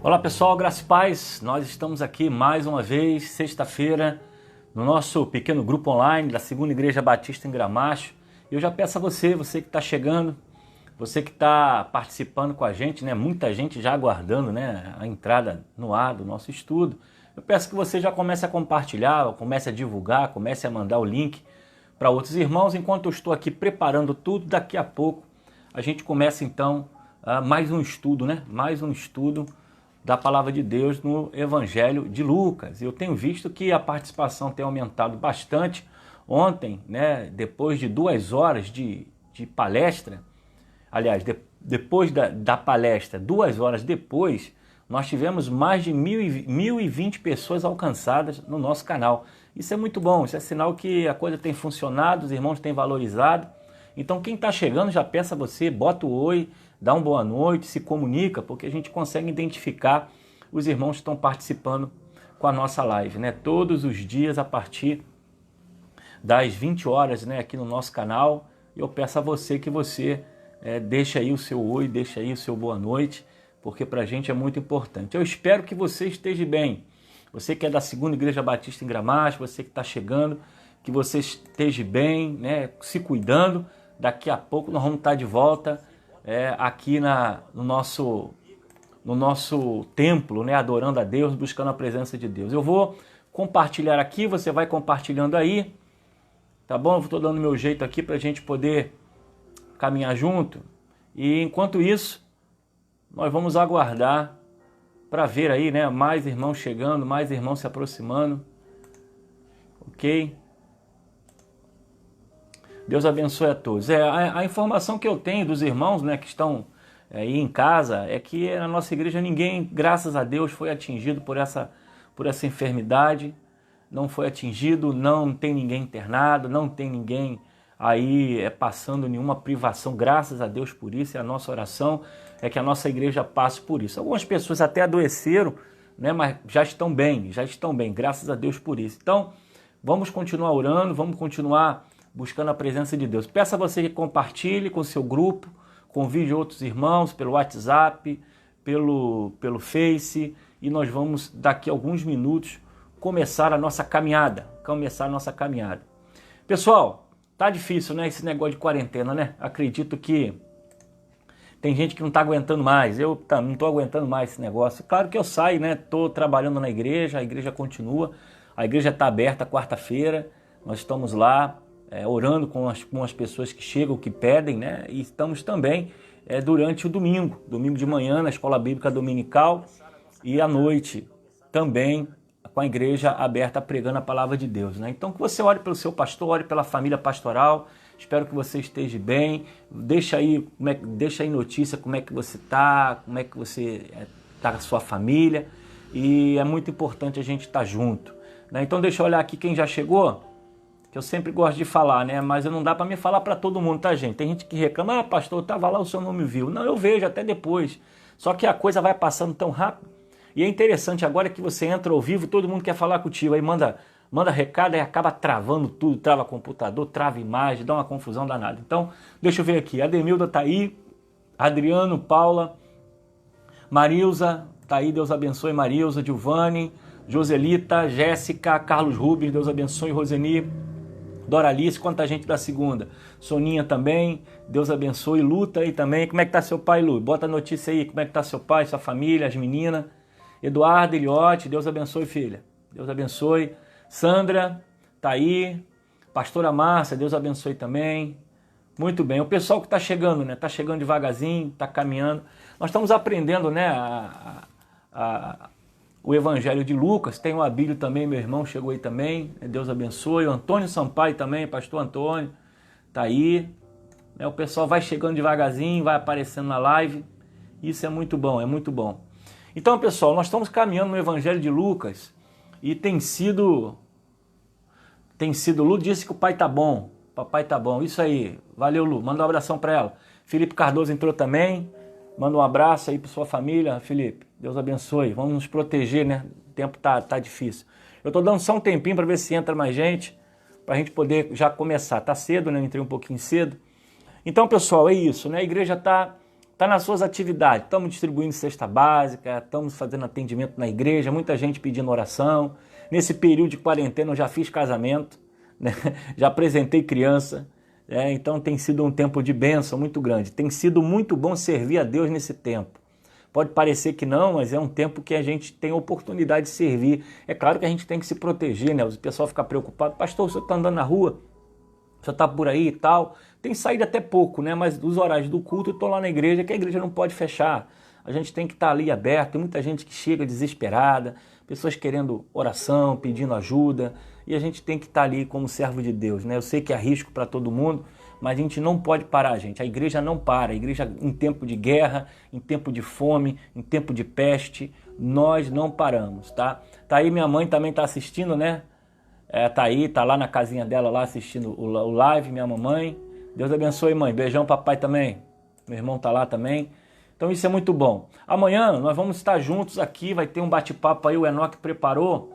Olá pessoal, graça e paz, nós estamos aqui mais uma vez, sexta-feira, no nosso pequeno grupo online da Segunda Igreja Batista em Gramacho. E eu já peço a você que está chegando, você que está participando com a gente, né? Muita gente já aguardando, né, a entrada no ar do nosso estudo. Eu peço que você já comece a compartilhar, comece a divulgar, comece a mandar o link para outros irmãos. Enquanto eu estou aqui preparando tudo, daqui a pouco a gente começa então mais um estudo, né? Mais um estudo da Palavra de Deus no Evangelho de Lucas. Eu tenho visto que a participação tem aumentado bastante. Ontem, né, depois de 2 horas de palestra, aliás, depois da palestra, 2 horas depois, nós tivemos mais de 1.020 pessoas alcançadas no nosso canal. Isso é muito bom, isso é sinal que a coisa tem funcionado, os irmãos têm valorizado. Então quem está chegando, já peço a você, bota o oi, dá uma boa noite, se comunica, porque a gente consegue identificar os irmãos que estão participando com a nossa live, né? Todos os dias a partir das 20 horas, né, aqui no nosso canal. Eu peço a você que você deixe aí o seu oi, deixe aí o seu boa noite, porque para a gente é muito importante. Eu espero que você esteja bem. Você que é da Segunda Igreja Batista em Gramacho, você que está chegando, que você esteja bem, né, se cuidando. Daqui a pouco nós vamos estar de volta aqui no nosso templo, né, adorando a Deus, buscando a presença de Deus. Eu vou compartilhar aqui, você vai compartilhando aí, tá bom? Eu estou dando meu jeito aqui para a gente poder caminhar junto. E enquanto isso, nós vamos aguardar para ver aí, né, mais irmãos chegando, mais irmãos se aproximando, ok? Deus abençoe a todos. A informação que eu tenho dos irmãos, né, que estão aí em casa é que na nossa igreja ninguém, graças a Deus, foi atingido por essa enfermidade. Não foi atingido, não tem ninguém internado, não tem ninguém aí passando nenhuma privação. Graças a Deus por isso. E a nossa oração é que a nossa igreja passe por isso. Algumas pessoas até adoeceram, né, mas já estão bem, graças a Deus por isso. Então, vamos continuar orando, vamos continuar buscando a presença de Deus. Peço a você que compartilhe com o seu grupo, convide outros irmãos pelo WhatsApp, pelo Face, e nós vamos, daqui a alguns minutos, começar a nossa caminhada. Pessoal, tá difícil, né, esse negócio de quarentena, né? Acredito que tem gente que não tá aguentando mais. Eu não tô aguentando mais esse negócio. Claro que eu saio, né? Tô trabalhando na igreja, a igreja continua. A igreja tá aberta quarta-feira. Nós estamos lá orando com as pessoas que chegam, que pedem, né? E estamos também durante o domingo de manhã na escola bíblica dominical e à noite também com a igreja aberta pregando a palavra de Deus, né? Então que você ore pelo seu pastor, ore pela família pastoral. Espero que você esteja bem. Deixa aí notícia como é que você está, como é que você está com a sua família. E é muito importante a gente estar junto, né? Então deixa eu olhar aqui quem já chegou, que eu sempre gosto de falar, né? Mas não dá para me falar para todo mundo, tá, gente? Tem gente que reclama, pastor, eu estava lá, o senhor não me viu. Não, eu vejo até depois. Só que a coisa vai passando tão rápido. E é interessante agora que você entra ao vivo, todo mundo quer falar contigo. Aí manda recado, aí acaba travando tudo, trava computador, trava imagem, dá uma confusão danada. Então, deixa eu ver aqui. Ademilda tá aí, Adriano, Paula, Marilza tá aí, Deus abençoe Marilza, Giovanni, Joselita, Jéssica, Carlos Rubens, Deus abençoe Roseni, Doralice, quanta gente da segunda. Soninha também, Deus abençoe. Lu tá aí também. Como é que tá seu pai, Lu? Bota a notícia aí, como é que tá seu pai, sua família, as meninas. Eduardo, Eliote, Deus abençoe, filha. Deus abençoe. Sandra tá aí. Pastora Márcia, Deus abençoe também. Muito bem. O pessoal que tá chegando, né? Tá chegando devagarzinho, tá caminhando. Nós estamos aprendendo, né, o Evangelho de Lucas. Tem o Abílio também, meu irmão, chegou aí também. Deus abençoe. O Antônio Sampaio também, pastor Antônio, tá aí. O pessoal vai chegando devagarzinho, vai aparecendo na live. Isso é muito bom, é muito bom. Então, pessoal, nós estamos caminhando no Evangelho de Lucas e tem sido... Lu disse que o pai tá bom, papai tá bom. Isso aí, valeu, Lu. Manda um abração para ela. Felipe Cardoso entrou também. Manda um abraço aí para sua família, Felipe. Deus abençoe. Vamos nos proteger, né? O tempo tá difícil. Eu tô dando só um tempinho para ver se entra mais gente, pra gente poder já começar. Tá cedo, né? Eu entrei um pouquinho cedo. Então, pessoal, é isso, né? A igreja tá Está nas suas atividades. Estamos distribuindo cesta básica, estamos fazendo atendimento na igreja, muita gente pedindo oração. Nesse período de quarentena eu já fiz casamento, né? Já apresentei criança. Então tem sido um tempo de bênção muito grande. Tem sido muito bom servir a Deus nesse tempo. Pode parecer que não, mas é um tempo que a gente tem oportunidade de servir. É claro que a gente tem que se proteger, né? O pessoal fica preocupado. Pastor, o senhor está andando na rua? O senhor está por aí e tal? Tem saído até pouco, né? Mas dos horários do culto eu estou lá na igreja, que a igreja não pode fechar. A gente tem que estar ali aberto. Tem muita gente que chega desesperada, pessoas querendo oração, pedindo ajuda. E a gente tem que estar ali como servo de Deus, né? Eu sei que é risco para todo mundo, mas a gente não pode parar, gente. A igreja não para. A igreja, em tempo de guerra, em tempo de fome, em tempo de peste, nós não paramos, tá? Tá aí, minha mãe também está assistindo, né? Tá aí, tá lá na casinha dela, lá assistindo o live, minha mamãe. Deus abençoe, mãe. Beijão, papai também. Meu irmão tá lá também. Então isso é muito bom. Amanhã nós vamos estar juntos aqui, vai ter um bate-papo aí, o Enoque preparou.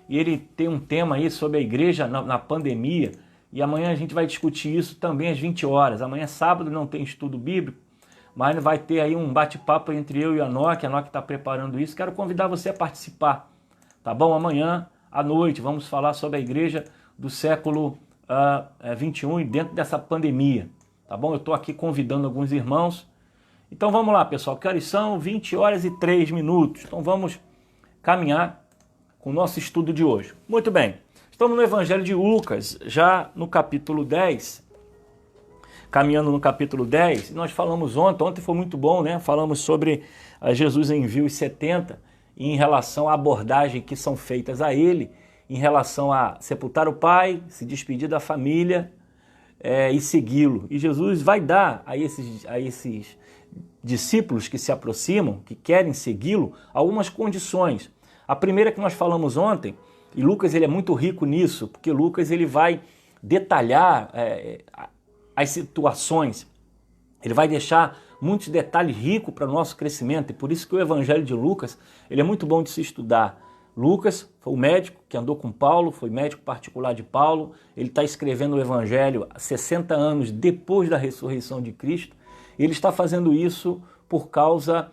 E ele tem um tema aí sobre a igreja na pandemia. E amanhã a gente vai discutir isso também às 20 horas. Amanhã, sábado, não tem estudo bíblico, mas vai ter aí um bate-papo entre eu e o Enoque. A Enoque está preparando isso. Quero convidar você a participar, tá bom? Amanhã à noite vamos falar sobre a igreja do século 21 e dentro dessa pandemia, tá bom? Eu estou aqui convidando alguns irmãos. Então vamos lá, pessoal. Que horas são? 20 horas e 3 minutos. Então vamos caminhar com o nosso estudo de hoje. Muito bem. Estamos no Evangelho de Lucas, já no capítulo 10, caminhando no capítulo 10, nós falamos ontem foi muito bom, né? Falamos sobre Jesus envia os 70 e em relação à abordagem que são feitas a ele, em relação a sepultar o pai, se despedir da família e segui-lo. E Jesus vai dar a esses discípulos que se aproximam, que querem segui-lo, algumas condições. A primeira que nós falamos ontem, e Lucas ele é muito rico nisso, porque Lucas ele vai detalhar as situações, ele vai deixar muitos detalhes ricos para o nosso crescimento, e por isso que o Evangelho de Lucas ele é muito bom de se estudar. Lucas foi o médico que andou com Paulo, foi médico particular de Paulo, ele está escrevendo o Evangelho 60 anos depois da ressurreição de Cristo, e ele está fazendo isso por causa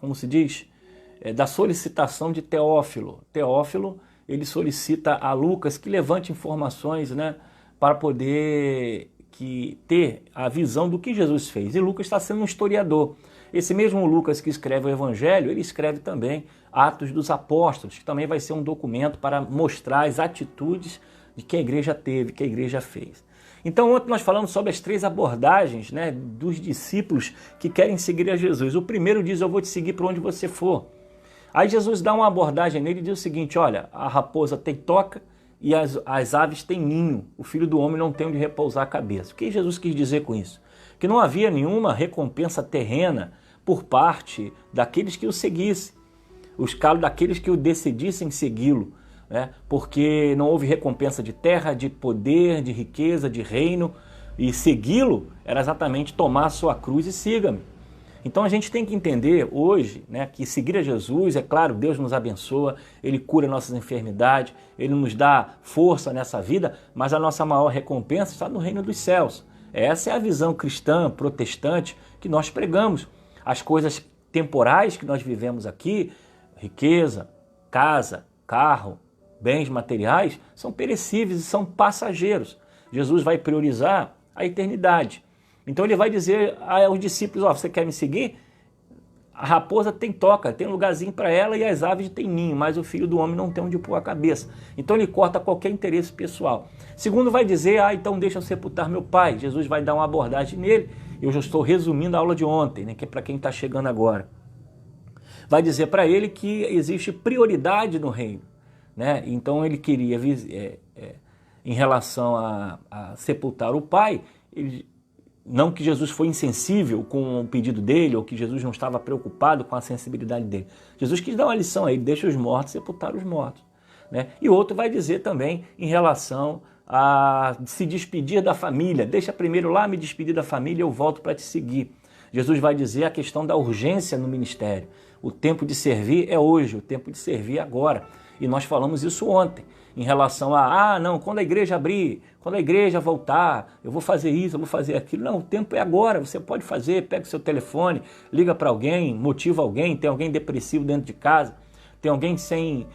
como se diz, da solicitação de Teófilo. Teófilo, ele solicita a Lucas que levante informações, né, para poder ter a visão do que Jesus fez. E Lucas está sendo um historiador. Esse mesmo Lucas que escreve o Evangelho, ele escreve também Atos dos Apóstolos, que também vai ser um documento para mostrar as atitudes de que a igreja teve, que a igreja fez. Então ontem nós falamos sobre as 3 abordagens, né, dos discípulos que querem seguir a Jesus. O primeiro diz, eu vou te seguir para onde você for. Aí Jesus dá uma abordagem nele e diz o seguinte, olha, a raposa tem toca e as aves têm ninho, o filho do homem não tem onde repousar a cabeça. O que Jesus quis dizer com isso? Que não havia nenhuma recompensa terrena por parte daqueles que o seguissem, daqueles que o decidissem segui-lo. Porque não houve recompensa de terra, de poder, de riqueza, de reino, e segui-lo era exatamente tomar a sua cruz e siga-me. Então a gente tem que entender hoje, né, que seguir a Jesus, é claro, Deus nos abençoa, Ele cura nossas enfermidades, Ele nos dá força nessa vida, mas a nossa maior recompensa está no reino dos céus. Essa é a visão cristã, protestante, que nós pregamos. As coisas temporais que nós vivemos aqui, riqueza, casa, carro, bens materiais, são perecíveis e são passageiros. Jesus vai priorizar a eternidade. Então ele vai dizer aos discípulos, você quer me seguir? A raposa tem toca, tem lugarzinho para ela, e as aves têm ninho, mas o filho do homem não tem onde pôr a cabeça. Então ele corta qualquer interesse pessoal. Segundo vai dizer, então deixa eu sepultar meu pai. Jesus vai dar uma abordagem nele. Eu já estou resumindo a aula de ontem, né, que é para quem está chegando agora. Vai dizer para ele que existe prioridade no reino. Né? Então ele queria, em relação a sepultar o pai, não que Jesus foi insensível com o pedido dele, ou que Jesus não estava preocupado com a sensibilidade dele. Jesus quis dar uma lição a ele, deixa os mortos sepultar os mortos. Né? E outro vai dizer também em relação a se despedir da família, deixa primeiro lá me despedir da família, eu volto para te seguir. Jesus vai dizer a questão da urgência no ministério. O tempo de servir é hoje, o tempo de servir é agora. E nós falamos isso ontem, em relação a, não, quando a igreja abrir, quando a igreja voltar, eu vou fazer isso, eu vou fazer aquilo. Não, o tempo é agora, você pode fazer, pega o seu telefone, liga para alguém, motiva alguém, tem alguém depressivo dentro de casa, tem alguém sem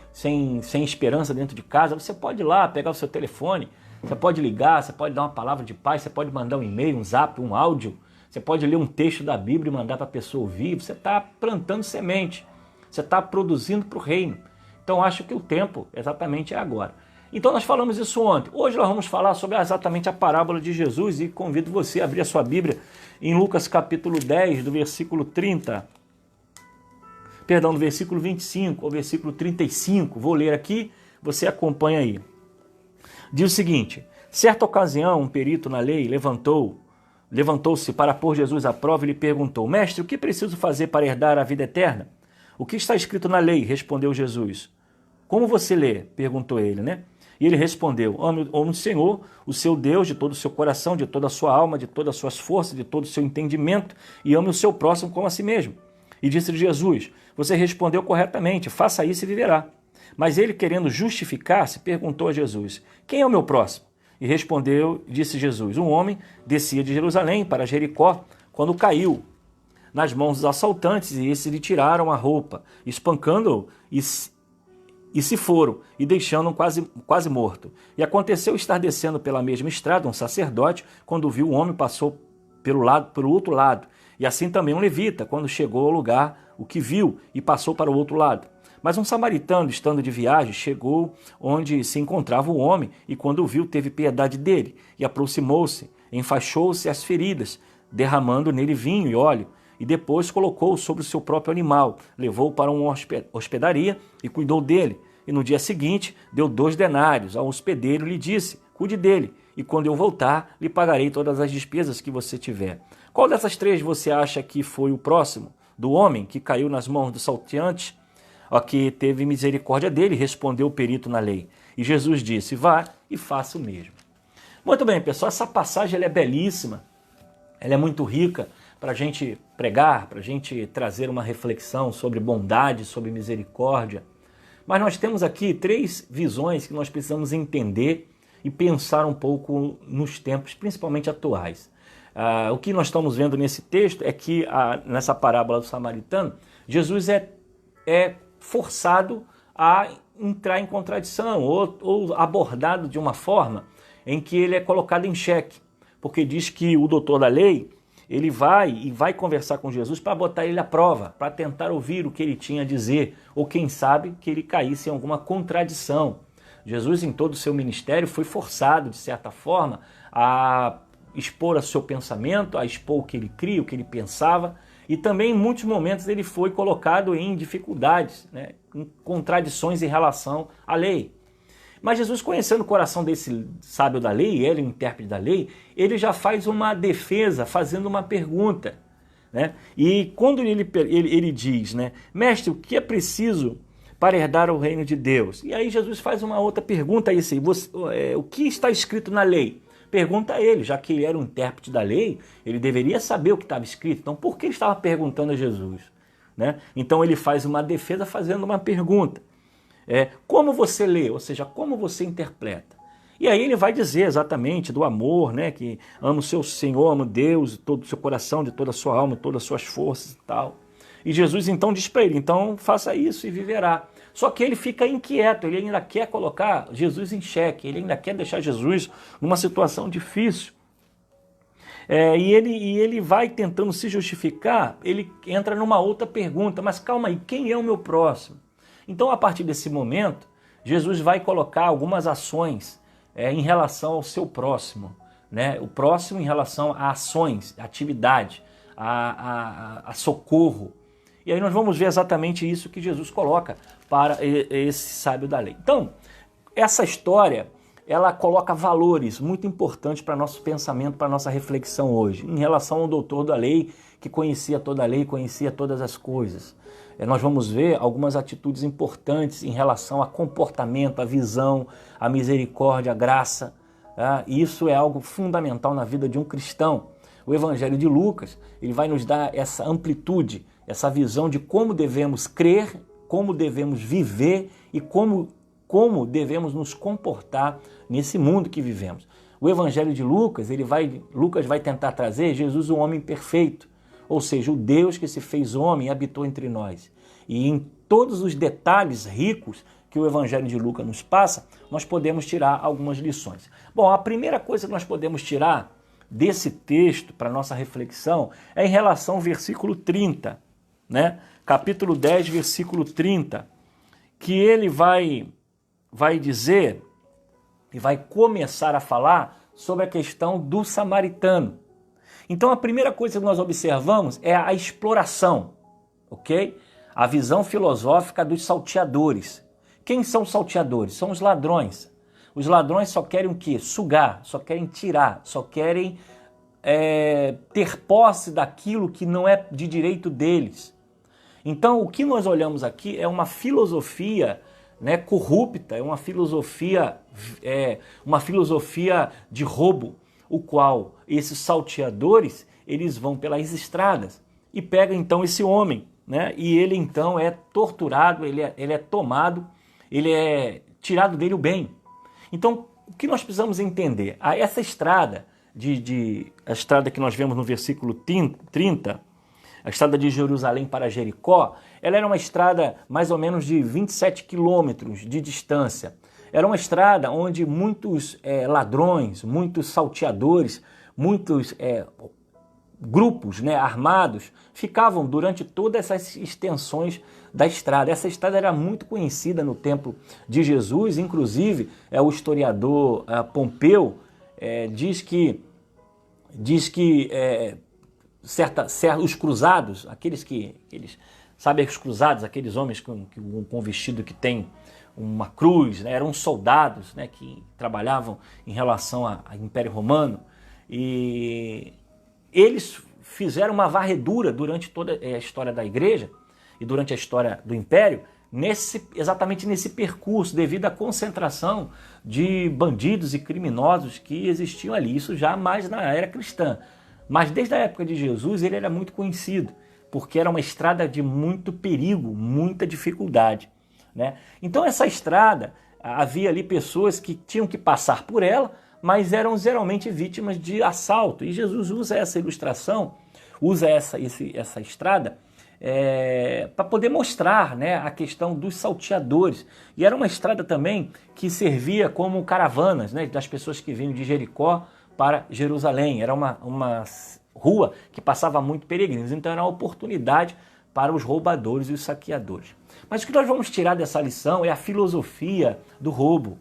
esperança dentro de casa, você pode ir lá, pegar o seu telefone, você pode ligar, você pode dar uma palavra de paz, você pode mandar um e-mail, um zap, um áudio, você pode ler um texto da Bíblia e mandar para a pessoa ouvir, você está plantando semente, você está produzindo para o reino. Então acho que o tempo exatamente é agora. Então nós falamos isso ontem. Hoje nós vamos falar sobre exatamente a parábola de Jesus e convido você a abrir a sua Bíblia em Lucas capítulo 10, do versículo 30, perdão, do versículo 25 ao versículo 35. Vou ler aqui, você acompanha aí. Diz o seguinte: certa ocasião um perito na lei levantou-se para pôr Jesus à prova e lhe perguntou: mestre, o que preciso fazer para herdar a vida eterna? O que está escrito na lei? Respondeu Jesus. Como você lê? Perguntou ele, né? E ele respondeu: ame o Senhor, o seu Deus, de todo o seu coração, de toda a sua alma, de todas as suas forças, de todo o seu entendimento, e ame o seu próximo como a si mesmo. E disse-lhe Jesus: você respondeu corretamente, faça isso e viverá. Mas ele, querendo justificar-se, perguntou a Jesus: quem é o meu próximo? E respondeu, disse Jesus: um homem descia de Jerusalém para Jericó, quando caiu nas mãos dos assaltantes, e esses lhe tiraram a roupa, espancando-o, e se foram, e deixando-o quase morto. E aconteceu estar descendo pela mesma estrada um sacerdote, quando viu o homem, passou pelo outro lado. E assim também um levita, quando chegou ao lugar, o que viu, e passou para o outro lado. Mas um samaritano, estando de viagem, chegou onde se encontrava o homem, e quando o viu, teve piedade dele, e aproximou-se, enfaixou-se as feridas, derramando nele vinho e óleo, e depois colocou-o sobre o seu próprio animal, levou-o para uma hospedaria e cuidou dele. E no dia seguinte deu 2 denários ao hospedeiro e lhe disse: cuide dele, e quando eu voltar, lhe pagarei todas as despesas que você tiver. Qual dessas 3 você acha que foi o próximo? Do homem que caiu nas mãos dos salteantes, a que teve misericórdia dele? Respondeu o perito na lei. E Jesus disse: vá e faça o mesmo. Muito bem, pessoal, essa passagem ela é belíssima, ela é muito rica para a gente pregar, para a gente trazer uma reflexão sobre bondade, sobre misericórdia. Mas nós temos aqui 3 visões que nós precisamos entender e pensar um pouco nos tempos, principalmente atuais. O que nós estamos vendo nesse texto é que, nessa parábola do samaritano, Jesus é forçado a entrar em contradição ou abordado de uma forma em que ele é colocado em xeque, porque diz que o doutor da lei ele vai conversar com Jesus para botar ele à prova, para tentar ouvir o que ele tinha a dizer, ou quem sabe que ele caísse em alguma contradição. Jesus, em todo o seu ministério, foi forçado, de certa forma, a expor o seu pensamento, a expor o que ele cria, o que ele pensava, e também em muitos momentos ele foi colocado em dificuldades, né, em contradições em relação à lei. Mas Jesus, conhecendo o coração desse sábio da lei, ele, o intérprete da lei, ele já faz uma defesa, fazendo uma pergunta, né? E quando ele diz, né, mestre, o que é preciso para herdar o reino de Deus? E aí Jesus faz uma outra pergunta, o que está escrito na lei? Pergunta a ele, já que ele era o intérprete da lei, ele deveria saber o que estava escrito. Então, por que ele estava perguntando a Jesus? Né? Então, ele faz uma defesa fazendo uma pergunta. Como você lê, ou seja, como você interpreta. E aí ele vai dizer exatamente do amor, né, que ama o seu Senhor, ama Deus, de todo o seu coração, de toda a sua alma, de todas as suas forças e tal. E Jesus então diz para ele, então faça isso e viverá. Só que ele fica inquieto, ele ainda quer colocar Jesus em xeque, ele ainda quer deixar Jesus numa situação difícil. E ele vai tentando se justificar, ele entra numa outra pergunta, mas calma aí, quem é o meu próximo? Então, a partir desse momento, Jesus vai colocar algumas ações em relação ao seu próximo, né? O próximo em relação a ações, a atividade, a socorro. E aí nós vamos ver exatamente isso que Jesus coloca para esse sábio da lei. Então, essa história, ela coloca valores muito importantes para nosso pensamento, para nossa reflexão hoje, em relação ao doutor da lei, que conhecia toda a lei, conhecia todas as coisas. Nós vamos ver algumas atitudes importantes em relação a comportamento, a visão, a misericórdia, a graça. Tá? Isso é algo fundamental na vida de um cristão. O Evangelho de Lucas, ele vai nos dar essa amplitude, essa visão de como devemos crer como devemos viver e como devemos nos comportar nesse mundo que vivemos. O Evangelho de Lucas, Lucas vai tentar trazer Jesus, um homem perfeito, ou seja, o Deus que se fez homem e habitou entre nós. E em todos os detalhes ricos que o Evangelho de Lucas nos passa, nós podemos tirar algumas lições. Bom, a primeira coisa que nós podemos tirar desse texto para nossa reflexão é em relação ao versículo 30, né? Capítulo 10, versículo 30, que ele vai dizer e vai começar a falar sobre a questão do samaritano. Então a primeira coisa que nós observamos é a exploração, ok? A visão filosófica dos salteadores. Quem são os salteadores? São os ladrões. Os ladrões só querem o quê? Sugar, só querem tirar, só querem ter posse daquilo que não é de direito deles. Então o que nós olhamos aqui é uma filosofia, né, corrupta, é uma filosofia de roubo, o qual esses salteadores, eles vão pelas estradas e pegam então esse homem, né, e ele então é torturado, ele é tomado, ele é tirado dele o bem. Então o que nós precisamos entender? Essa estrada, a estrada que nós vemos no versículo 30, a estrada de Jerusalém para Jericó, ela era uma estrada mais ou menos de 27 quilômetros de distância. Era uma estrada onde muitos ladrões, muitos salteadores, muitos grupos, né, armados ficavam durante todas essas extensões da estrada. Essa estrada era muito conhecida no tempo de Jesus, inclusive o historiador Pompeu diz que os cruzados, os cruzados, aqueles homens com vestido que tem uma cruz, né, eram soldados, né, que trabalhavam em relação ao Império Romano, e eles fizeram uma varredura durante toda a história da igreja e durante a história do Império, exatamente nesse percurso, devido à concentração de bandidos e criminosos que existiam ali. Isso já mais na era cristã. Mas desde a época de Jesus ele era muito conhecido, porque era uma estrada de muito perigo, muita dificuldade, né? Então essa estrada, havia ali pessoas que tinham que passar por ela, mas eram geralmente vítimas de assalto. E Jesus usa essa ilustração, usa essa estrada para poder mostrar, né, a questão dos salteadores. E era uma estrada também que servia como caravanas, né, das pessoas que vinham de Jericó para Jerusalém. Era uma rua que passava muito peregrinos, então era uma oportunidade para os roubadores e os saqueadores. Mas o que nós vamos tirar dessa lição é a filosofia do roubo.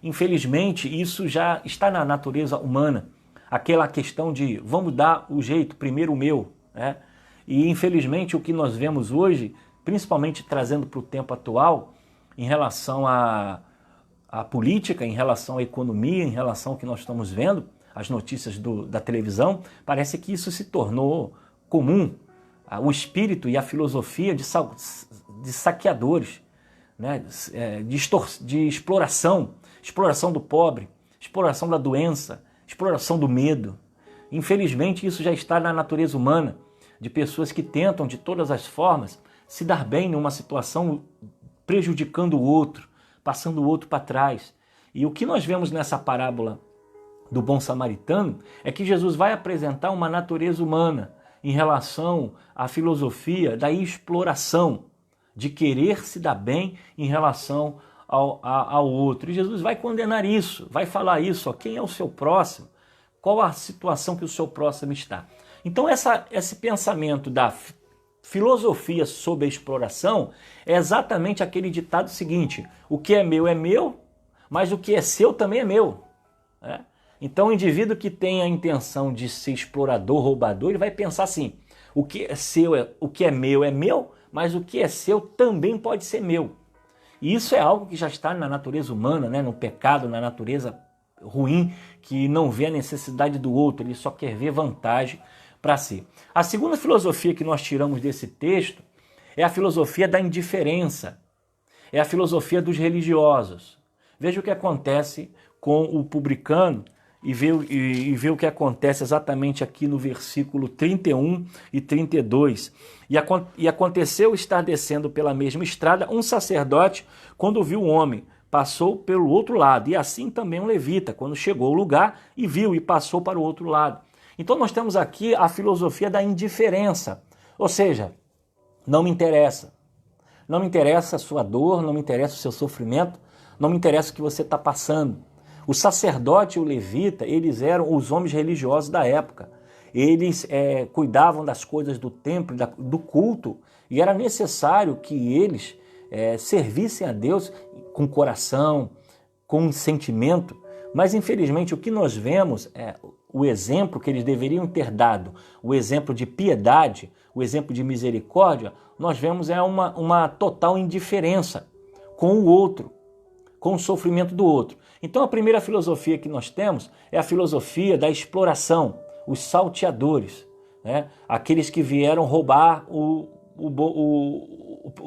Infelizmente, isso já está na natureza humana. Aquela questão de vamos dar o jeito, primeiro o meu. E infelizmente o que nós vemos hoje, principalmente trazendo para o tempo atual, em relação à política, em relação à economia, em relação ao que nós estamos vendo, as notícias da televisão, parece que isso se tornou comum. O espírito e a filosofia de saqueadores, né? De exploração do pobre, exploração da doença, exploração do medo. Infelizmente isso já está na natureza humana, de pessoas que tentam de todas as formas se dar bem numa situação, prejudicando o outro, passando o outro para trás. E o que nós vemos nessa parábola do bom samaritano é que Jesus vai apresentar uma natureza humana em relação à filosofia da exploração, de querer se dar bem em relação ao outro. E Jesus vai condenar isso, vai falar isso, ó, quem é o seu próximo, qual a situação que o seu próximo está. Então esse pensamento da filosofia sobre a exploração é exatamente aquele ditado seguinte: o que é meu, mas o que é seu também é meu. Então o indivíduo que tem a intenção de ser explorador, roubador, ele vai pensar assim: o que é meu, mas o que é seu também pode ser meu. E isso é algo que já está na natureza humana, né? No pecado, na natureza ruim, que não vê a necessidade do outro, ele só quer ver vantagem para si. A segunda filosofia que nós tiramos desse texto é a filosofia da indiferença, é a filosofia dos religiosos. Veja o que acontece com o publicano ver o que acontece exatamente aqui no versículo 31 e 32. E aconteceu estar descendo pela mesma estrada um sacerdote, quando viu o homem, passou pelo outro lado, e assim também um levita, quando chegou ao lugar e viu e passou para o outro lado. Então nós temos aqui a filosofia da indiferença, ou seja, não me interessa. Não me interessa a sua dor, não me interessa o seu sofrimento, não me interessa o que você está passando. O sacerdote e o levita, eles eram os homens religiosos da época. Eles cuidavam das coisas do templo, do culto, e era necessário que eles servissem a Deus com coração, com sentimento. Mas, infelizmente, o que nós vemos é o exemplo que eles deveriam ter dado, o exemplo de piedade, o exemplo de misericórdia, nós vemos uma total indiferença com o outro, com o sofrimento do outro. Então a primeira filosofia que nós temos é a filosofia da exploração, os salteadores, né? Aqueles que vieram roubar o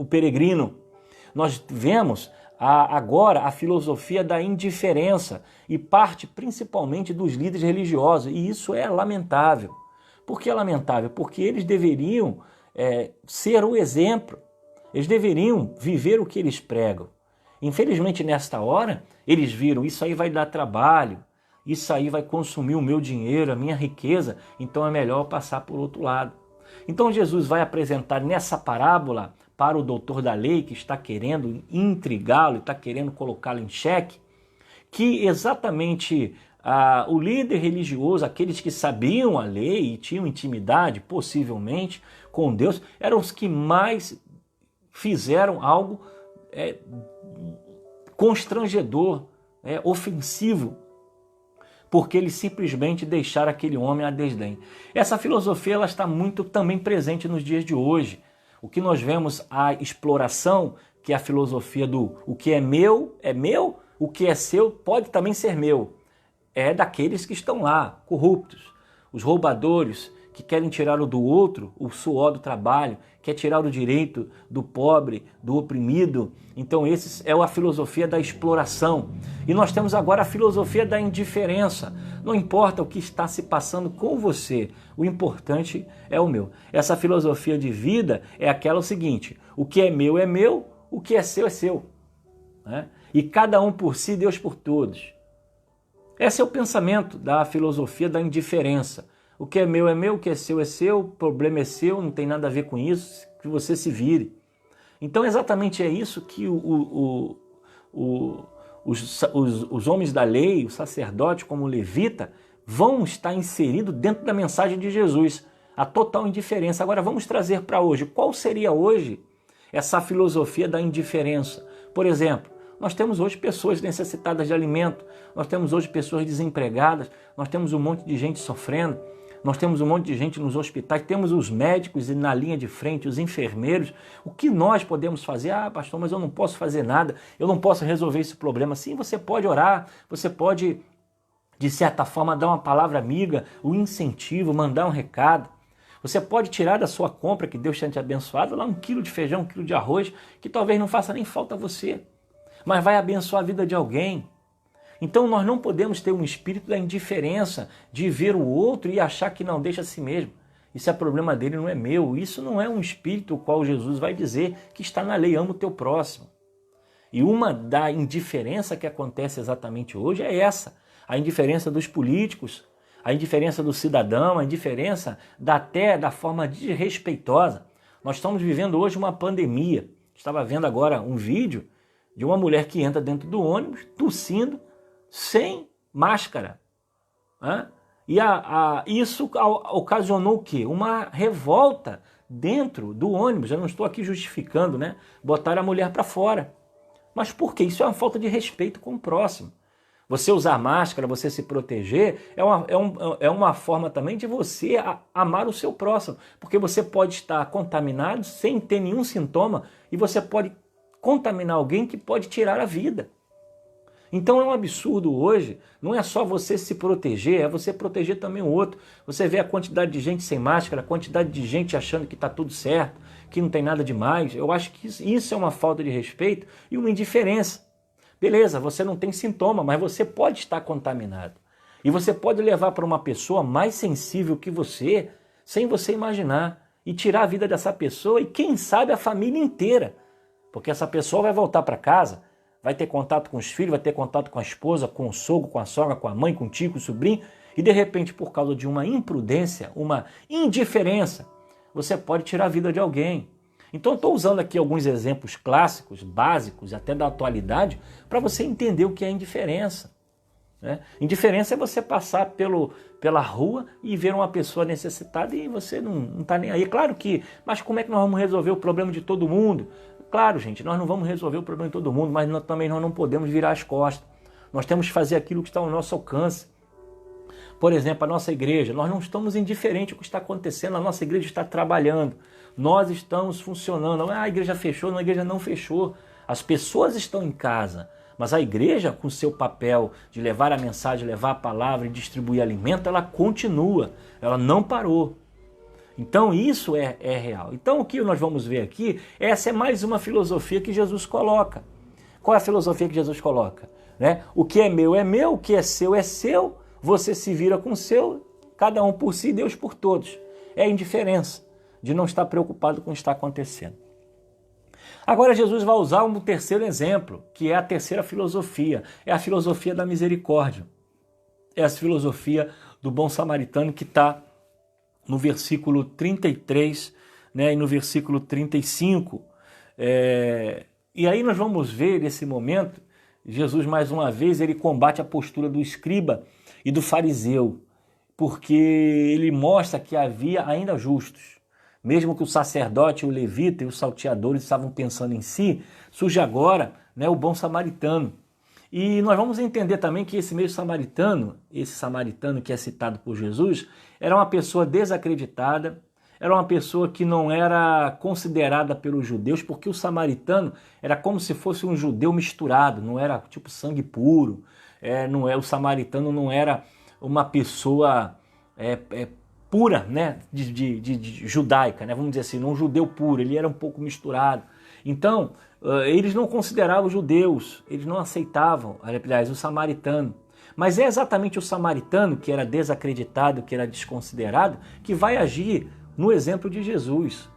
peregrino. Nós vemos agora a filosofia da indiferença e parte principalmente dos líderes religiosos, e isso é lamentável. Por que é lamentável? Porque eles deveriam ser o exemplo, eles deveriam viver o que eles pregam. Infelizmente, nesta hora, eles viram, isso aí vai dar trabalho, isso aí vai consumir o meu dinheiro, a minha riqueza, então é melhor passar por outro lado. Então Jesus vai apresentar nessa parábola para o doutor da lei, que está querendo intrigá-lo, está querendo colocá-lo em xeque, que exatamente o líder religioso, aqueles que sabiam a lei e tinham intimidade, possivelmente, com Deus, eram os que mais fizeram algo constrangedor, ofensivo, porque eles simplesmente deixaram aquele homem a desdém. Essa filosofia ela está muito também presente nos dias de hoje. O que nós vemos a exploração, que é a filosofia do o que é meu, o que é seu pode também ser meu. É daqueles que estão lá, corruptos, os roubadores, que querem tirar o do outro, o suor do trabalho, quer tirar o direito do pobre, do oprimido. Então essa é a filosofia da exploração. E nós temos agora a filosofia da indiferença. Não importa o que está se passando com você, o importante é o meu. Essa filosofia de vida é aquela seguinte: o que é meu, o que é seu, né? E cada um por si, Deus por todos. Esse é o pensamento da filosofia da indiferença. O que é meu, o que é seu, o problema é seu, não tem nada a ver com isso, que você se vire. Então exatamente é isso que os homens da lei, o sacerdote como o levita, vão estar inseridos dentro da mensagem de Jesus, a total indiferença. Agora vamos trazer para hoje, qual seria hoje essa filosofia da indiferença? Por exemplo, nós temos hoje pessoas necessitadas de alimento, nós temos hoje pessoas desempregadas, nós temos um monte de gente sofrendo, nós temos um monte de gente nos hospitais, temos os médicos na linha de frente, os enfermeiros. O que nós podemos fazer? Ah, pastor, mas eu não posso fazer nada, eu não posso resolver esse problema. Sim, você pode orar, você pode, de certa forma, dar uma palavra amiga, um incentivo, mandar um recado. Você pode tirar da sua compra, que Deus tenha te abençoado, lá 1 quilo de feijão, 1 quilo de arroz, que talvez não faça nem falta a você, mas vai abençoar a vida de alguém. Então nós não podemos ter um espírito da indiferença, de ver o outro e achar que não deixa a si mesmo. Isso é problema dele, não é meu. Isso não é um espírito o qual Jesus vai dizer que está na lei, ama o teu próximo. E uma da indiferença que acontece exatamente hoje é essa, a indiferença dos políticos, a indiferença do cidadão, a indiferença até da forma desrespeitosa. Nós estamos vivendo hoje uma pandemia. Estava vendo agora um vídeo de uma mulher que entra dentro do ônibus, tossindo, sem máscara. E isso ocasionou o quê? Uma revolta dentro do ônibus. Eu não estou aqui justificando, né? Botar a mulher para fora. Mas por quê? Isso é uma falta de respeito com o próximo. Você usar máscara, você se proteger, é uma forma também de você amar o seu próximo. Porque você pode estar contaminado sem ter nenhum sintoma e você pode contaminar alguém que pode tirar a vida. Então é um absurdo hoje, não é só você se proteger, é você proteger também o outro. Você vê a quantidade de gente sem máscara, a quantidade de gente achando que está tudo certo, que não tem nada demais. Eu acho que isso é uma falta de respeito e uma indiferença. Beleza, você não tem sintoma, mas você pode estar contaminado. E você pode levar para uma pessoa mais sensível que você, sem você imaginar, e tirar a vida dessa pessoa e quem sabe a família inteira. Porque essa pessoa vai voltar para casa, vai ter contato com os filhos, vai ter contato com a esposa, com o sogro, com a sogra, com a mãe, com o tio, com o sobrinho, e de repente, por causa de uma imprudência, uma indiferença, você pode tirar a vida de alguém. Então estou usando aqui alguns exemplos clássicos, básicos, até da atualidade, para você entender o que é indiferença. Né? Indiferença é você passar pela rua e ver uma pessoa necessitada e você não está nem aí. Claro que, mas como é que nós vamos resolver o problema de todo mundo? Claro, gente, nós não vamos resolver o problema de todo mundo, mas também nós não podemos virar as costas. Nós temos que fazer aquilo que está ao nosso alcance. Por exemplo, a nossa igreja, nós não estamos indiferentes ao que está acontecendo, a nossa igreja está trabalhando, nós estamos funcionando, a igreja fechou, não, a igreja não fechou, as pessoas estão em casa, mas a igreja, com o seu papel de levar a mensagem, levar a palavra e distribuir alimento, ela continua, ela não parou. Então isso é real. Então o que nós vamos ver aqui, essa é mais uma filosofia que Jesus coloca. Qual é a filosofia que Jesus coloca? Né? O que é meu, o que é seu, você se vira com o seu, cada um por si, Deus por todos. É a indiferença de não estar preocupado com o que está acontecendo. Agora Jesus vai usar um terceiro exemplo, que é a terceira filosofia. É a filosofia da misericórdia. É a filosofia do bom samaritano que está no versículo 33, né, e no versículo 35. E aí nós vamos ver nesse momento, Jesus mais uma vez, ele combate a postura do escriba e do fariseu, porque ele mostra que havia ainda justos. Mesmo que o sacerdote, o levita e os salteadores estavam pensando em si, surge agora, né, o bom samaritano. E nós vamos entender também que esse mesmo samaritano, esse samaritano que é citado por Jesus, era uma pessoa desacreditada, era uma pessoa que não era considerada pelos judeus, porque o samaritano era como se fosse um judeu misturado, não era tipo sangue puro, o samaritano não era uma pessoa pura, né, de judaica, né, vamos dizer assim, um judeu puro, ele era um pouco misturado. Então, eles não consideravam os judeus, eles não aceitavam, aliás, o samaritano. Mas é exatamente o samaritano, que era desacreditado, que era desconsiderado, que vai agir no exemplo de Jesus.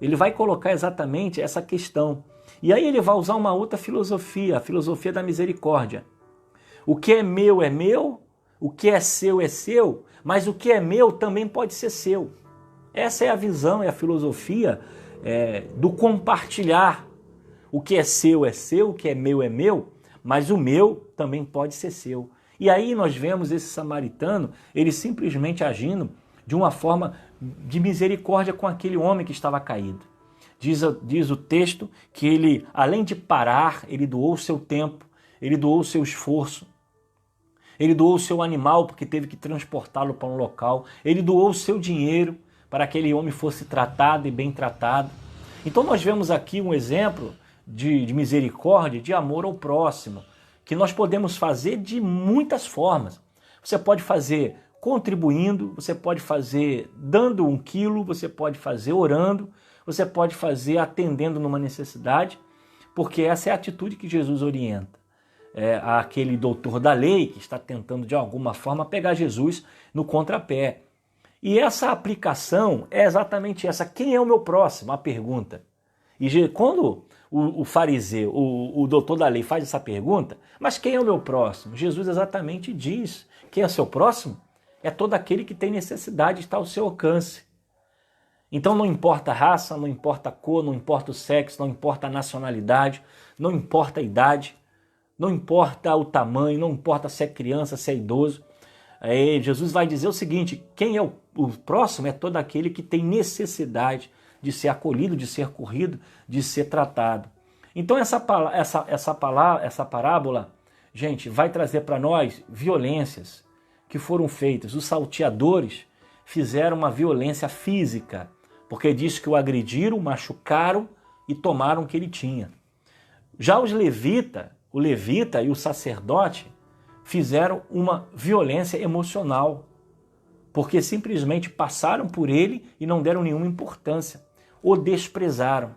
Ele vai colocar exatamente essa questão. E aí ele vai usar uma outra filosofia, a filosofia da misericórdia. O que é meu, o que é seu, mas o que é meu também pode ser seu. Essa é a visão, é a filosofia do compartilhar. O que é seu, o que é meu, mas o meu também pode ser seu. E aí nós vemos esse samaritano, ele simplesmente agindo de uma forma de misericórdia com aquele homem que estava caído. Diz o texto que ele, além de parar, ele doou o seu tempo, ele doou o seu esforço, ele doou o seu animal porque teve que transportá-lo para um local, ele doou o seu dinheiro para que aquele homem fosse tratado e bem tratado. Então nós vemos aqui um exemplo de misericórdia, de amor ao próximo, que nós podemos fazer de muitas formas. Você pode fazer contribuindo, você pode fazer dando 1 quilo, você pode fazer orando, você pode fazer atendendo numa necessidade, porque essa é a atitude que Jesus orienta. Aquele doutor da lei que está tentando de alguma forma pegar Jesus no contrapé. E essa aplicação é exatamente essa. Quem é o meu próximo? A pergunta. E quando o fariseu, o doutor da lei faz essa pergunta, mas quem é o meu próximo? Jesus exatamente diz, quem é o seu próximo? É todo aquele que tem necessidade, está ao seu alcance. Então não importa a raça, não importa a cor, não importa o sexo, não importa a nacionalidade, não importa a idade, não importa o tamanho, não importa se é criança, se é idoso. Jesus vai dizer o seguinte, quem é o próximo é todo aquele que tem necessidade de ser acolhido, de ser corrido, de ser tratado. Então essa parábola, gente, vai trazer para nós violências que foram feitas. Os salteadores fizeram uma violência física, porque diz que o agrediram, machucaram e tomaram o que ele tinha. Já o levita e o sacerdote fizeram uma violência emocional, porque simplesmente passaram por ele e não deram nenhuma importância, o desprezaram.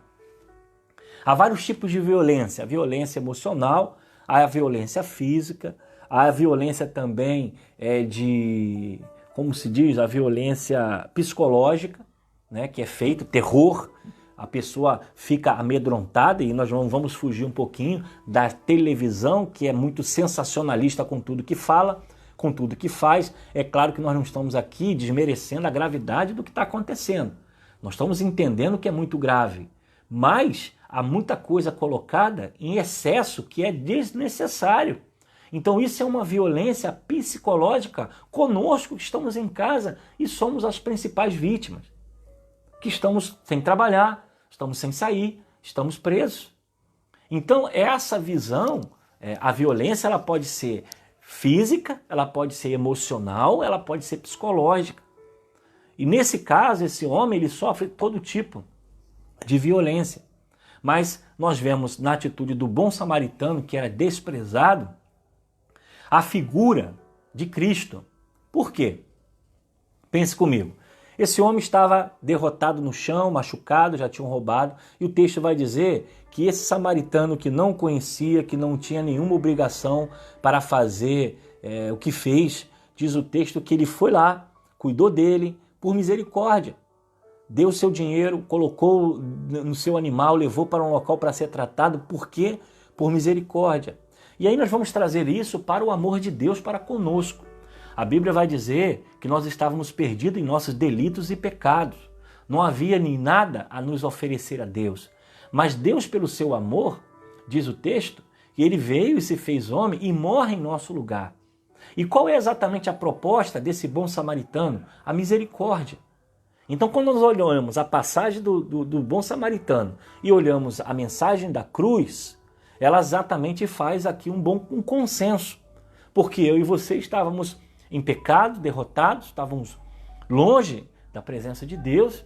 Há vários tipos de violência, a violência emocional, a violência física, A violência também é de, como se diz, a violência psicológica, né, que é feito, terror. A pessoa fica amedrontada e nós vamos fugir um pouquinho da televisão, que é muito sensacionalista com tudo que fala, com tudo que faz. É claro que nós não estamos aqui desmerecendo a gravidade do que está acontecendo. Nós estamos entendendo que é muito grave, mas há muita coisa colocada em excesso que é desnecessário. Então isso é uma violência psicológica conosco que estamos em casa e somos as principais vítimas. Que estamos sem trabalhar, estamos sem sair, estamos presos. Então essa visão, a violência ela pode ser física, ela pode ser emocional, ela pode ser psicológica. E nesse caso, esse homem ele sofre todo tipo de violência. Mas nós vemos na atitude do bom samaritano, que era desprezado, a figura de Cristo. Por quê? Pense comigo. Esse homem estava derrotado no chão, machucado, já tinham roubado, e o texto vai dizer que esse samaritano que não conhecia, que não tinha nenhuma obrigação para fazer o que fez, diz o texto que ele foi lá, cuidou dele por misericórdia. Deu seu dinheiro, colocou no seu animal, levou para um local para ser tratado. Por quê? Por misericórdia. E aí nós vamos trazer isso para o amor de Deus para conosco. A Bíblia vai dizer que nós estávamos perdidos em nossos delitos e pecados. Não havia nem nada a nos oferecer a Deus. Mas Deus, pelo seu amor, diz o texto, que ele veio e se fez homem e morre em nosso lugar. E qual é exatamente a proposta desse bom samaritano? A misericórdia. Então, quando nós olhamos a passagem do bom samaritano e olhamos a mensagem da cruz, ela exatamente faz aqui um consenso. Porque eu e você estávamos em pecado, derrotados, estávamos longe da presença de Deus.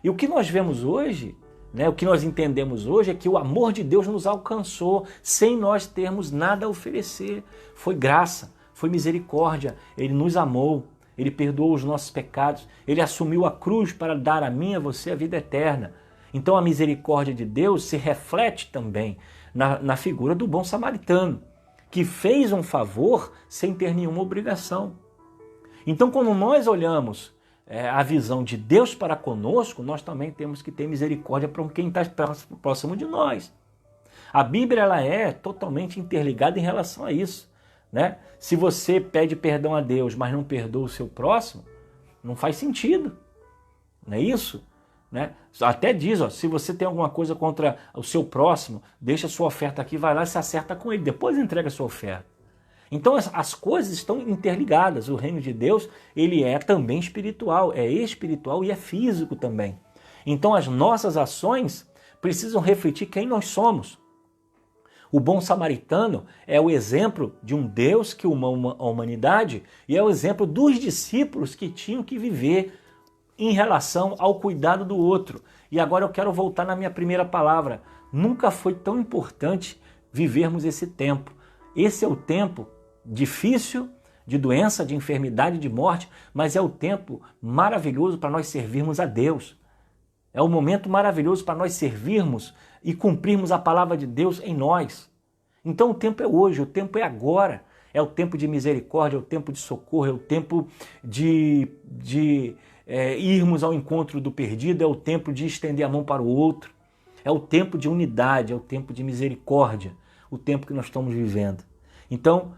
E o que nós vemos hoje, o que nós entendemos hoje é que o amor de Deus nos alcançou sem nós termos nada a oferecer. Foi graça, foi misericórdia, Ele nos amou. Ele perdoou os nossos pecados, Ele assumiu a cruz para dar a mim e a você a vida eterna. Então a misericórdia de Deus se reflete também na figura do bom samaritano, que fez um favor sem ter nenhuma obrigação. Então quando nós olhamos a visão de Deus para conosco, nós também temos que ter misericórdia para quem está próximo de nós. A Bíblia ela é totalmente interligada em relação a isso. Se você pede perdão a Deus, mas não perdoa o seu próximo, não faz sentido. Não é isso? Até diz, se você tem alguma coisa contra o seu próximo, deixa a sua oferta aqui, vai lá e se acerta com ele, depois entrega a sua oferta. Então as coisas estão interligadas. O reino de Deus ele é também espiritual, é espiritual e é físico também. Então as nossas ações precisam refletir quem nós somos. O bom samaritano é o exemplo de um Deus que ama a humanidade e é o exemplo dos discípulos que tinham que viver em relação ao cuidado do outro. E agora eu quero voltar na minha primeira palavra. Nunca foi tão importante vivermos esse tempo. Esse é o tempo difícil, de doença, de enfermidade, de morte, mas é o tempo maravilhoso para nós servirmos a Deus. É o momento maravilhoso para nós servirmos e cumprirmos a palavra de Deus em nós. Então o tempo é hoje, o tempo é agora. É o tempo de misericórdia, é o tempo de socorro, é o tempo de irmos ao encontro do perdido, é o tempo de estender a mão para o outro. É o tempo de unidade, é o tempo de misericórdia, o tempo que nós estamos vivendo. Então,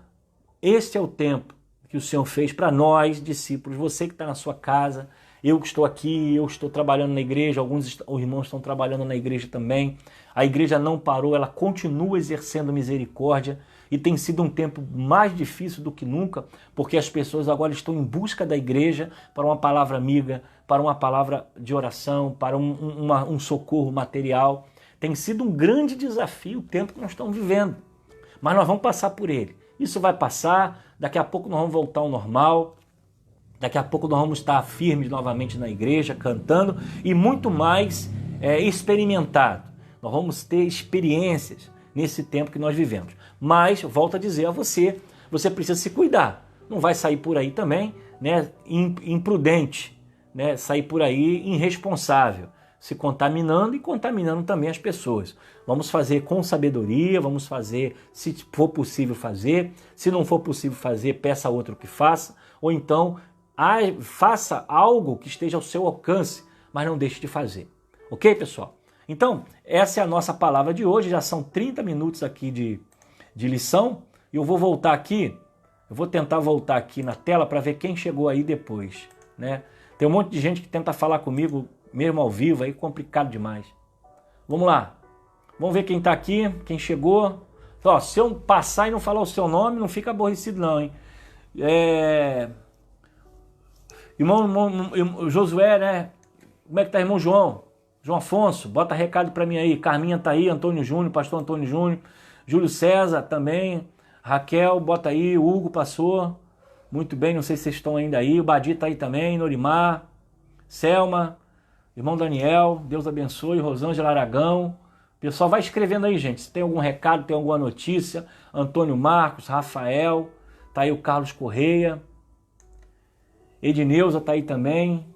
este é o tempo que o Senhor fez para nós, discípulos, você que está na sua casa, eu que estou aqui, eu estou trabalhando na igreja, alguns irmãos estão trabalhando na igreja também. A igreja não parou, ela continua exercendo misericórdia e tem sido um tempo mais difícil do que nunca, porque as pessoas agora estão em busca da igreja para uma palavra amiga, para uma palavra de oração, para um socorro material. Tem sido um grande desafio o tempo que nós estamos vivendo, mas nós vamos passar por ele. Isso vai passar, daqui a pouco nós vamos voltar ao normal. Daqui a pouco nós vamos estar firmes novamente na igreja, cantando e muito mais experimentado. Nós vamos ter experiências nesse tempo que nós vivemos. Mas, volto a dizer a você, você precisa se cuidar. Não vai sair por aí também imprudente, sair por aí irresponsável, se contaminando e contaminando também as pessoas. Vamos fazer com sabedoria, vamos fazer se for possível fazer, se não for possível fazer, peça a outro que faça, ou então faça algo que esteja ao seu alcance, mas não deixe de fazer. Ok, pessoal? Então, essa é a nossa palavra de hoje, já são 30 minutos aqui de lição, e eu vou voltar aqui, eu vou tentar voltar aqui na tela para ver quem chegou aí depois, né? Tem um monte de gente que tenta falar comigo, mesmo ao vivo, aí complicado demais. Vamos lá, vamos ver quem está aqui, quem chegou. Ó, se eu passar e não falar o seu nome, não fica aborrecido não, hein? Irmão Josué, né? Como é que tá, irmão João? João Afonso, bota recado para mim aí. Carminha tá aí, Antônio Júnior, pastor Antônio Júnior. Júlio César também. Raquel, bota aí. Hugo passou. Muito bem, não sei se vocês estão ainda aí. O Badi tá aí também. Norimar. Selma. Irmão Daniel, Deus abençoe. Rosângela Aragão. O pessoal vai escrevendo aí, gente. Se tem algum recado, tem alguma notícia. Antônio Marcos, Rafael. Tá aí o Carlos Correia. Edneuza tá aí também.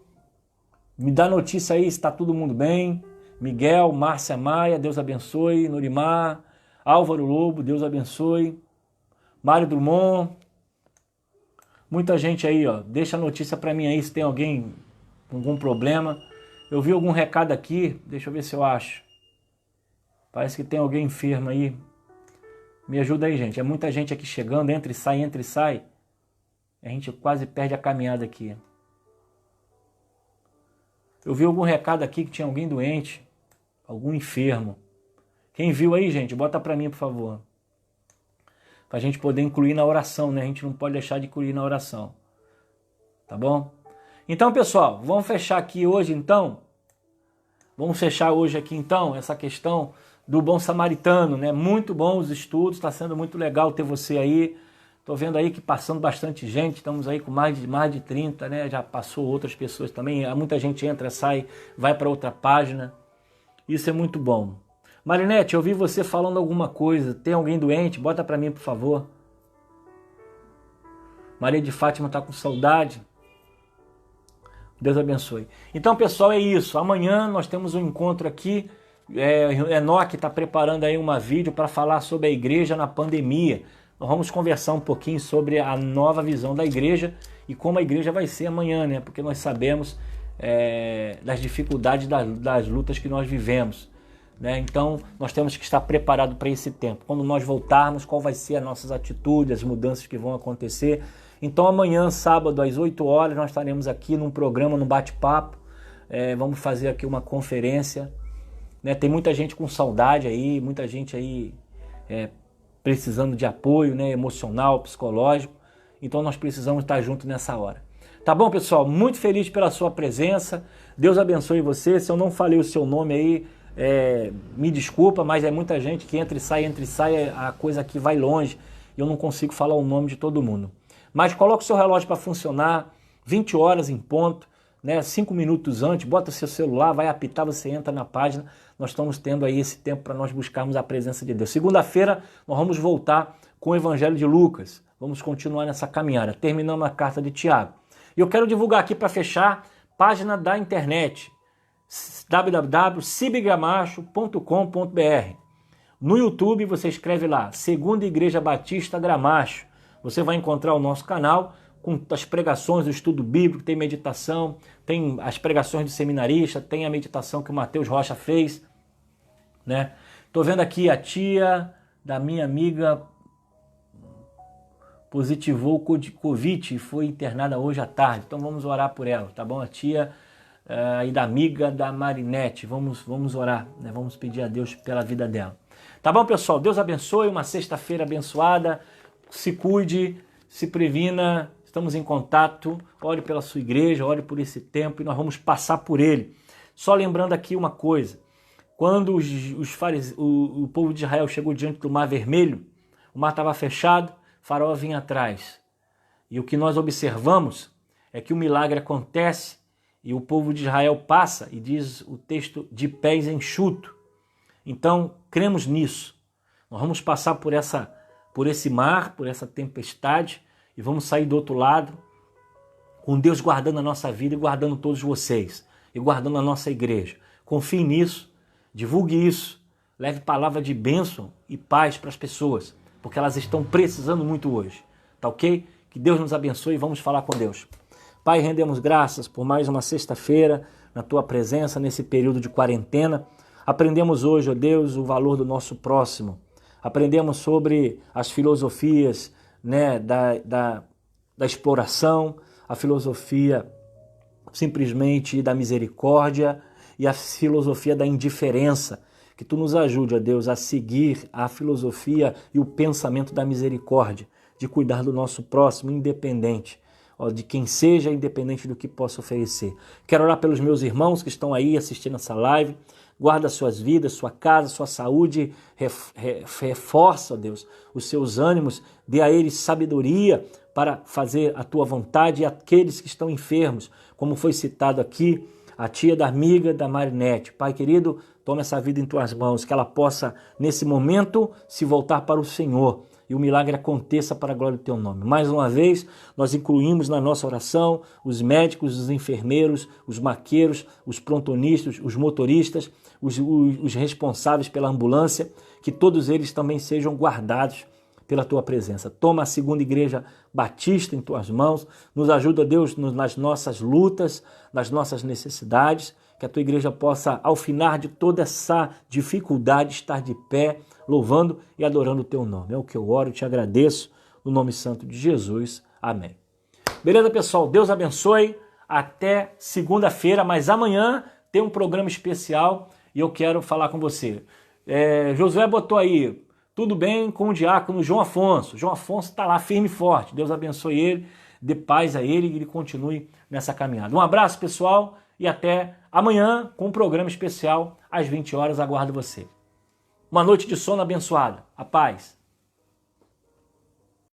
Me dá notícia aí se está todo mundo bem. Miguel, Márcia Maia, Deus abençoe. Norimar, Álvaro Lobo, Deus abençoe. Mário Drummond. Muita gente aí, ó. Deixa a notícia para mim aí se tem alguém com algum problema. Eu vi algum recado aqui, deixa eu ver se eu acho. Parece que tem alguém enfermo aí. Me ajuda aí, gente. É muita gente aqui chegando, entra e sai, entra e sai. A gente quase perde a caminhada aqui. Eu vi algum recado aqui que tinha alguém doente, algum enfermo. Quem viu aí, gente, bota pra mim, por favor. Pra gente poder incluir na oração, né? A gente não pode deixar de incluir na oração. Tá bom? Então, pessoal, vamos fechar aqui hoje, então. Vamos fechar hoje aqui, então, essa questão do bom samaritano, né? Muito bom os estudos, está sendo muito legal ter você aí. Tô vendo aí que passando bastante gente, estamos aí com mais de 30, né? Já passou outras pessoas também, muita gente entra, sai, vai para outra página. Isso é muito bom. Marinete, eu ouvi você falando alguma coisa, tem alguém doente? Bota para mim, por favor. Maria de Fátima está com saudade. Deus abençoe. Então, pessoal, é isso. Amanhã nós temos um encontro aqui. Enoque está preparando aí uma vídeo para falar sobre a igreja na pandemia. Nós vamos conversar um pouquinho sobre a nova visão da igreja e como a igreja vai ser amanhã, né? Porque nós sabemos das dificuldades, das lutas que nós vivemos, né? Então, nós temos que estar preparados para esse tempo. Quando nós voltarmos, qual vai ser as nossas atitudes, as mudanças que vão acontecer. Então, amanhã, sábado, às 8 horas, nós estaremos aqui num programa, num bate-papo. Vamos fazer aqui uma conferência, né? Tem muita gente com saudade aí, muita gente aí precisando de apoio, né, emocional, psicológico. Então nós precisamos estar juntos nessa hora. Tá bom, pessoal? Muito feliz pela sua presença. Deus abençoe você. Se eu não falei o seu nome aí, me desculpa, mas é muita gente que entra e sai, a coisa aqui vai longe e eu não consigo falar o nome de todo mundo. Mas coloque o seu relógio para funcionar, 20 horas em ponto, né, 5 minutos antes, bota o seu celular, vai apitar, você entra na página. Nós estamos tendo aí esse tempo para nós buscarmos a presença de Deus. Segunda-feira nós vamos voltar com o Evangelho de Lucas. Vamos continuar nessa caminhada, terminando a carta de Tiago. E eu quero divulgar aqui para fechar, página da internet, www.cibgramacho.com.br. No YouTube você escreve lá, Segunda Igreja Batista Gramacho. Você vai encontrar o nosso canal com as pregações do estudo bíblico, tem meditação, tem as pregações do seminarista, tem a meditação que o Matheus Rocha fez, né? Tô vendo aqui a tia da minha amiga positivou Covid e foi internada hoje à tarde. Então vamos orar por ela, tá bom? A tia e da amiga da Marinete, vamos orar, né? Vamos pedir a Deus pela vida dela. Tá bom, pessoal? Deus abençoe, uma sexta-feira abençoada. Se cuide, se previna. Estamos em contato, ore pela sua igreja, ore por esse tempo e nós vamos passar por ele. Só lembrando aqui uma coisa, quando o povo de Israel chegou diante do Mar Vermelho, o mar estava fechado, Faraó vinha atrás. E o que nós observamos é que o milagre acontece e o povo de Israel passa, e diz o texto, de pés enxuto. Então, cremos nisso. Nós vamos passar por esse mar, por essa tempestade, e vamos sair do outro lado com Deus guardando a nossa vida e guardando todos vocês, e guardando a nossa igreja, Confie nisso, divulgue isso, leve palavra de bênção e paz para as pessoas, porque elas estão precisando muito hoje, tá ok? Que Deus nos abençoe e vamos falar com Deus. Pai, rendemos graças por mais uma sexta-feira na Tua presença nesse período de quarentena. Aprendemos hoje, ó Deus, o valor do nosso próximo. Aprendemos sobre as filosofias, né, da exploração, a filosofia simplesmente da misericórdia e a filosofia da indiferença. Que Tu nos ajude, ó Deus, a seguir a filosofia e o pensamento da misericórdia, de cuidar do nosso próximo, independente de quem seja, independente do que possa oferecer. Quero orar pelos meus irmãos que estão aí assistindo essa live. Guarda suas vidas, sua casa, sua saúde, reforça, ó Deus, os seus ânimos, dê a eles sabedoria para fazer a Tua vontade, e aqueles que estão enfermos, como foi citado aqui, a tia da amiga da Marinete. Pai querido, toma essa vida em Tuas mãos, que ela possa, nesse momento, se voltar para o Senhor e o milagre aconteça para a glória do Teu nome. Mais uma vez, nós incluímos na nossa oração os médicos, os enfermeiros, os maqueiros, os prontonistas, os motoristas, os responsáveis pela ambulância, que todos eles também sejam guardados pela Tua presença. Toma a Segunda Igreja Batista em Tuas mãos, nos ajuda, Deus, nas nossas lutas, nas nossas necessidades, que a Tua Igreja possa, ao final de toda essa dificuldade, estar de pé, louvando e adorando o Teu nome. É o que eu oro e Te agradeço, no nome santo de Jesus. Amém. Beleza, pessoal? Deus abençoe. Até segunda-feira, mas amanhã tem um programa especial e eu quero falar com você. Josué botou aí, tudo bem com o diácono João Afonso. João Afonso está lá firme e forte. Deus abençoe ele, dê paz a ele e ele continue nessa caminhada. Um abraço, pessoal, e até amanhã com um programa especial às 20 horas. Aguardo você. Uma noite de sono abençoada. A paz.